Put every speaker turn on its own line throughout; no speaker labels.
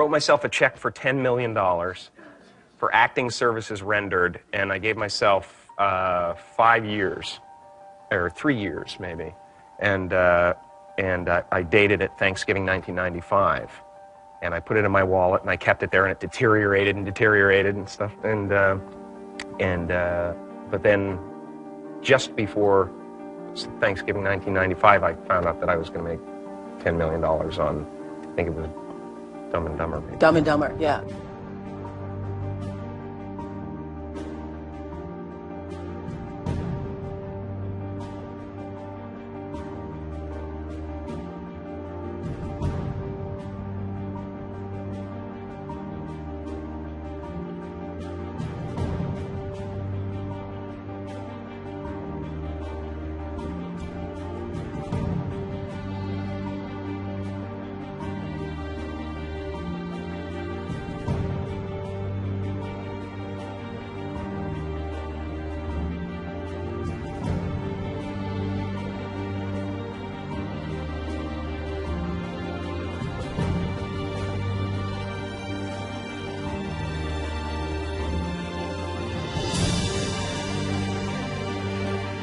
wrote myself a check for $10 million for acting services rendered, and I gave myself 5 years, or 3 years maybe, and I dated it Thanksgiving 1995, and I put it in my wallet, and I kept it there, and it deteriorated and stuff, but then just before Thanksgiving 1995, I found out that I was going to make $10 million on, I think it was Dumb and Dumber. Maybe.
Dumb and Dumber, yeah.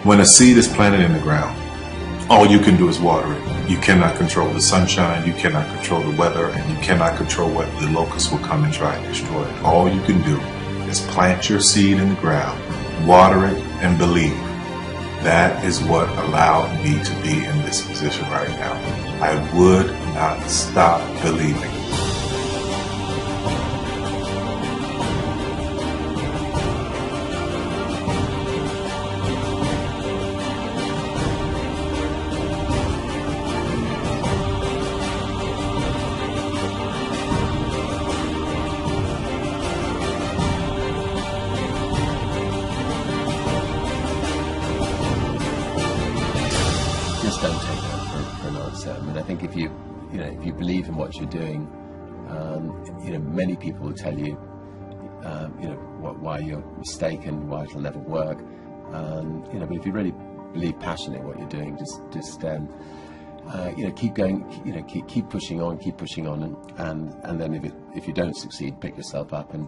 When a seed is planted in the ground, all you can do is water it. You cannot control the sunshine, you cannot control the weather, and you cannot control what the locusts will come and try and destroy it. All you can do is plant your seed in the ground, water it, and believe. That is what allowed me to be in this position right now. I would not stop believing.
Just don't take that for an answer. I mean, I think if you believe in what you're doing, many people will tell you, why you're mistaken, why it'll never work. But if you really believe passionately in what you're doing, just keep going, keep pushing on, and then if you don't succeed, pick yourself up and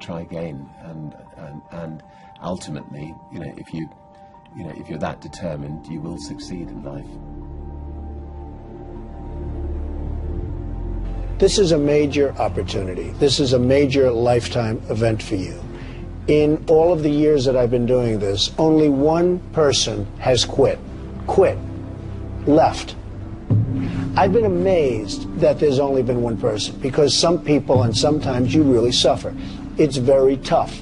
try again, and ultimately, if you're that determined, you will succeed in life.
This is a major opportunity. This is a major lifetime event for you. In all of the years that I've been doing this, only one person has quit, left. I've been amazed that there's only been one person, because some people, and sometimes you really suffer. It's very tough.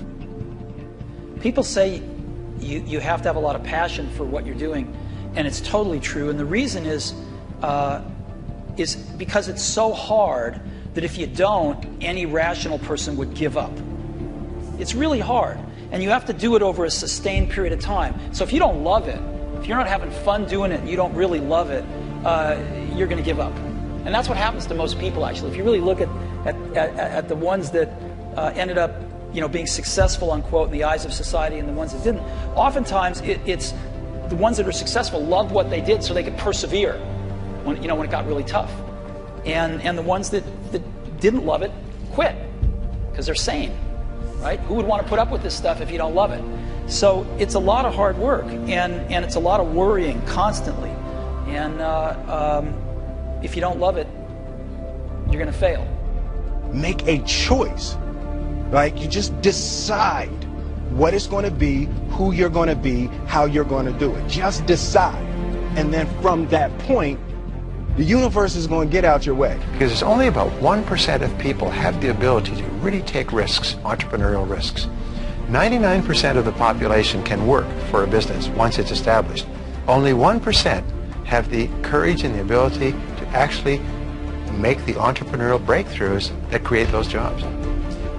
People say you have to have a lot of passion for what you're doing, and it's totally true. And the reason is because it's so hard that if you don't, any rational person would give up. It's really hard, and you have to do it over a sustained period of time. So if you don't love it, if you're not having fun doing it and you don't really love it, you're going to give up. And that's what happens to most people, actually. If you really look at the ones that ended up being successful, unquote, in the eyes of society, and the ones that didn't, oftentimes it's the ones that are successful loved what they did so they could persevere when it got really tough. And the ones that didn't love it quit because they're sane, right? Who would want to put up with this stuff if you don't love it? So it's a lot of hard work, and it's a lot of worrying constantly. And if you don't love it, you're going to fail.
Make a choice. Like, you just decide what it's going to be, who you're going to be, how you're going to do it. Just decide. And then from that point, the universe is going to get out your way.
Because it's only about 1% of people have the ability to really take risks, entrepreneurial risks. 99% of the population can work for a business once it's established. Only 1% have the courage and the ability to actually make the entrepreneurial breakthroughs that create those jobs.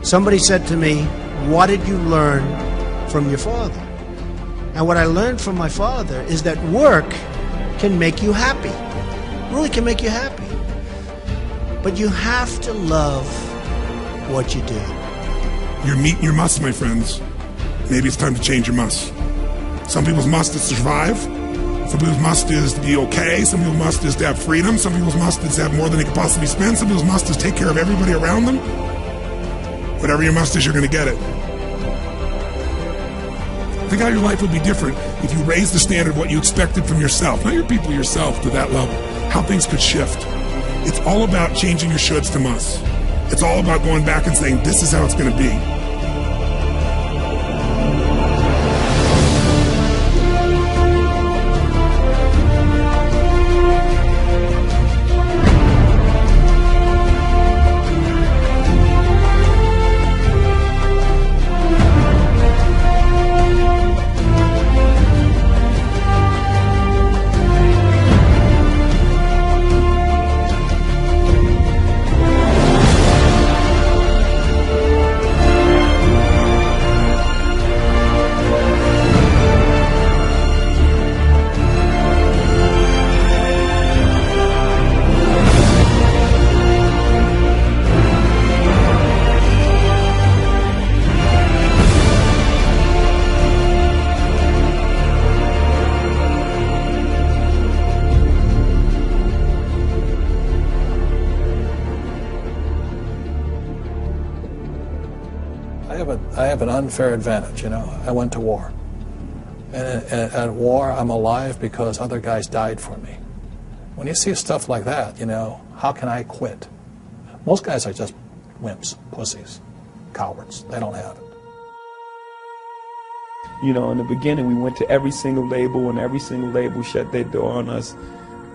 Somebody said to me, what did you learn from your father? And what I learned from my father is that work can make you happy. Really can make you happy. But you have to love what you do.
You're meeting your must, my friends. Maybe it's time to change your must. Some people's must is to survive. Some people's must is to be okay. Some people's must is to have freedom. Some people's must is to have more than they could possibly spend. Some people's must is take care of everybody around them. Whatever your must is, you're going to get it. Think how your life would be different if you raised the standard of what you expected from yourself, not your people, yourself, to that level. How things could shift. It's all about changing your shoulds to musts. It's all about going back and saying, this is how it's going to be.
I have an unfair advantage, you know. I went to war. And at war, I'm alive because other guys died for me. When you see stuff like that, you know, how can I quit? Most guys are just wimps, pussies, cowards. They don't have it.
You know, in the beginning, we went to every single label, and every single label shut their door on us.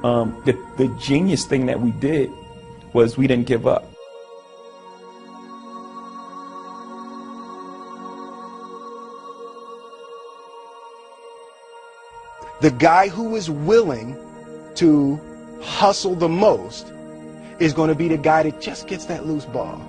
The genius thing that we did was we didn't give up.
The guy who is willing to hustle the most is going to be the guy that just gets that loose ball.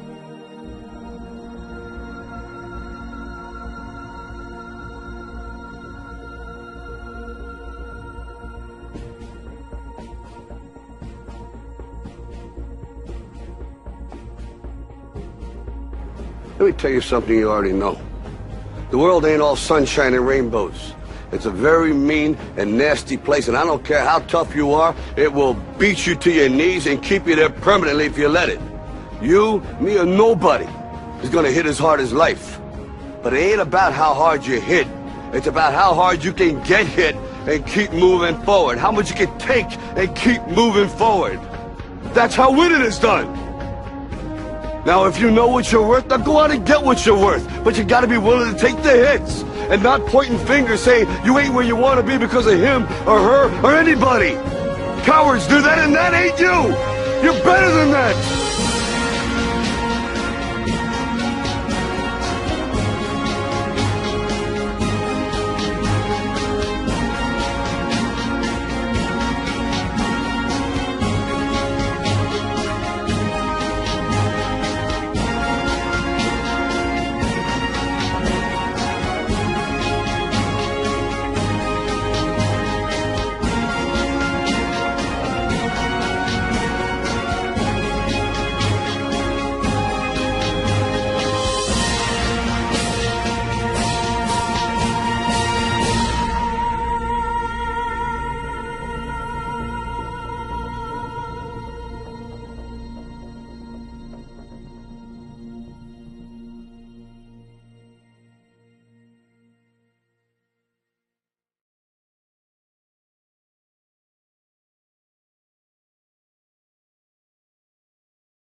Let me tell you something you already know. The world ain't all sunshine and rainbows. It's a very mean and nasty place, and I don't care how tough you are, it will beat you to your knees and keep you there permanently if you let it. You, me, or nobody is gonna hit as hard as life. But it ain't about how hard you hit. It's about how hard you can get hit and keep moving forward. How much you can take and keep moving forward. That's how winning is done. Now, if you know what you're worth, now go out and get what you're worth. But you gotta be willing to take the hits and not pointing fingers saying you ain't where you want to be because of him or her or anybody. Cowards do that, and that ain't you. You're better than that.